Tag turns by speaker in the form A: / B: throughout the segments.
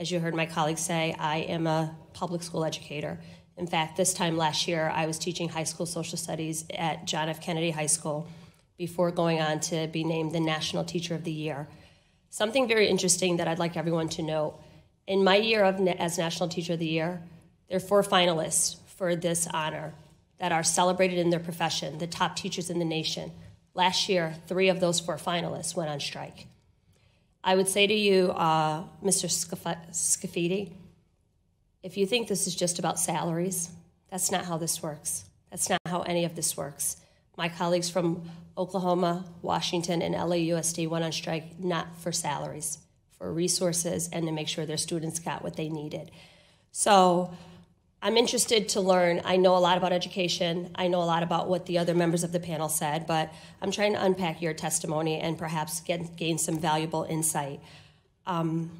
A: As you heard my colleagues say, I am a public school educator. In fact, this time last year, I was teaching high school social studies at John F. Kennedy High School before going on to be named the National Teacher of the Year. Something very interesting that I'd like everyone to know, in my year as National Teacher of the Year, there are 4 finalists for this honor that are celebrated in their profession, the top teachers in the nation. Last year, 3 of those 4 finalists went on strike. I would say to you, Mr. Scafidi, if you think this is just about salaries, that's not how this works. That's not how any of this works. My colleagues from Oklahoma, Washington, and LAUSD went on strike not for salaries, for resources, and to make sure their students got what they needed. So I'm interested to learn. I know a lot about education. I know a lot about what the other members of the panel said, but I'm trying to unpack your testimony and perhaps gain some valuable insight. In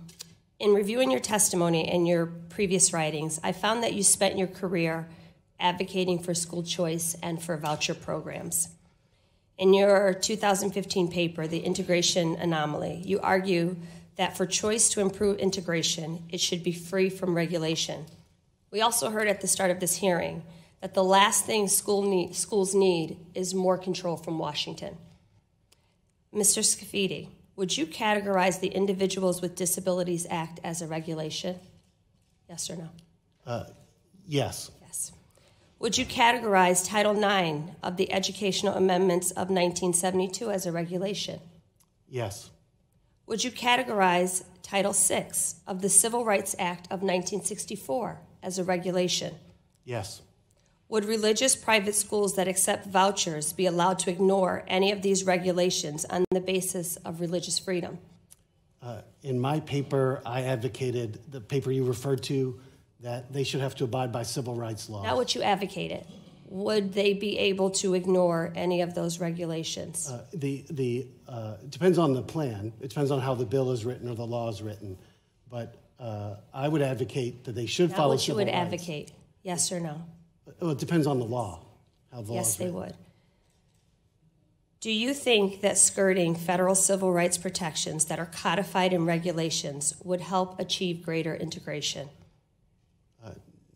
A: reviewing your testimony and your previous writings, I found that you spent your career advocating for school choice and for voucher programs. In your 2015 paper, The Integration Anomaly, you argue that for choice to improve integration, it should be free from regulation. We also heard at the start of this hearing that the last thing schools need is more control from Washington. Mr. Scafidi, would you categorize the Individuals with Disabilities Act as a regulation? Yes or no?
B: Yes.
A: Yes. Would you categorize Title IX of the Educational Amendments of 1972 as a regulation?
B: Yes.
A: Would you categorize Title VI of the Civil Rights Act of 1964 as a regulation?
B: Yes.
A: Would religious private schools that accept vouchers be allowed to ignore any of these regulations on the basis of religious freedom?
B: In my paper, I advocated, the paper you referred to, that they should have to abide by civil rights laws.
A: Not what you advocated. Would they be able to ignore any of those regulations?
B: Depends on the plan. It depends on how the bill is written or the law is written. But I would advocate that they should follow civil rights.
A: Not what you would advocate, yes or no?
B: Well, it depends on the law, how the law
A: Yes,
B: is
A: they
B: written.
A: would. Do you think that skirting federal civil rights protections that are codified in regulations would help achieve greater integration?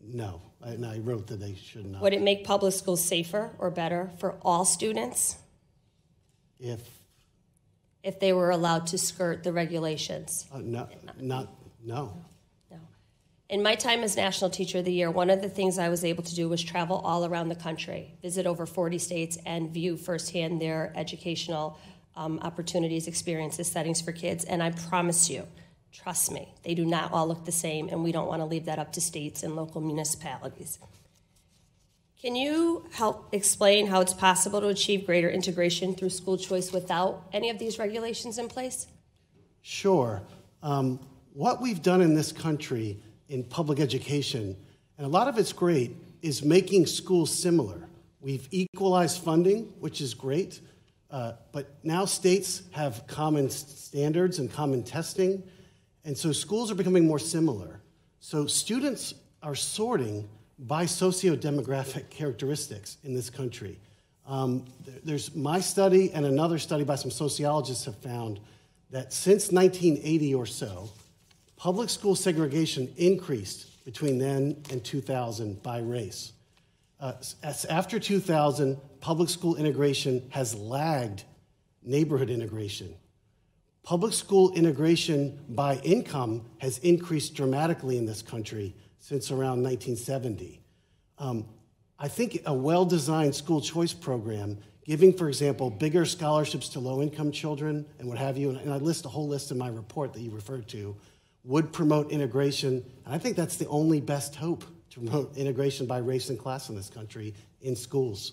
B: No, I wrote that they should not.
A: Would it make public schools safer or better for all students
B: If
A: they were allowed to skirt the regulations?
B: no.
A: No. In my time as National Teacher of the Year, one of the things I was able to do was travel all around the country, visit over 40 states, and view firsthand their educational opportunities, experiences, settings for kids. And I promise you, trust me, they do not all look the same, and we don't want to leave that up to states and local municipalities. Can you help explain how it's possible to achieve greater integration through school choice without any of these regulations in place?
B: Sure. What we've done in this country in public education, and a lot of it's great, is making schools similar. We've equalized funding, which is great, but now states have common standards and common testing, and so schools are becoming more similar. So students are sorting by socio-demographic characteristics in this country. There's my study and another study by some sociologists have found that since 1980 or so, public school segregation increased between then and 2000 by race. After 2000, public school integration has lagged neighborhood integration. Public school integration by income has increased dramatically in this country since around 1970. I think a well-designed school choice program, giving, for example, bigger scholarships to low-income children and what have you, and I list a whole list in my report that you referred to, would promote integration. And I think that's the only best hope to promote integration by race and class in this country in schools.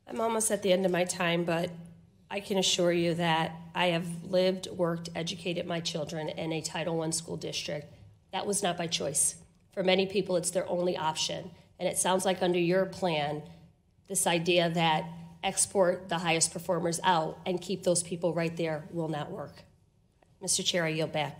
A: I'm almost at the end of my time, but I can assure you that I have lived, worked, educated my children in a Title I school district. That was not by choice. For many people, it's their only option. And it sounds like under your plan, this idea that export the highest performers out and keep those people right there will not work. Mr. Chair, I yield back.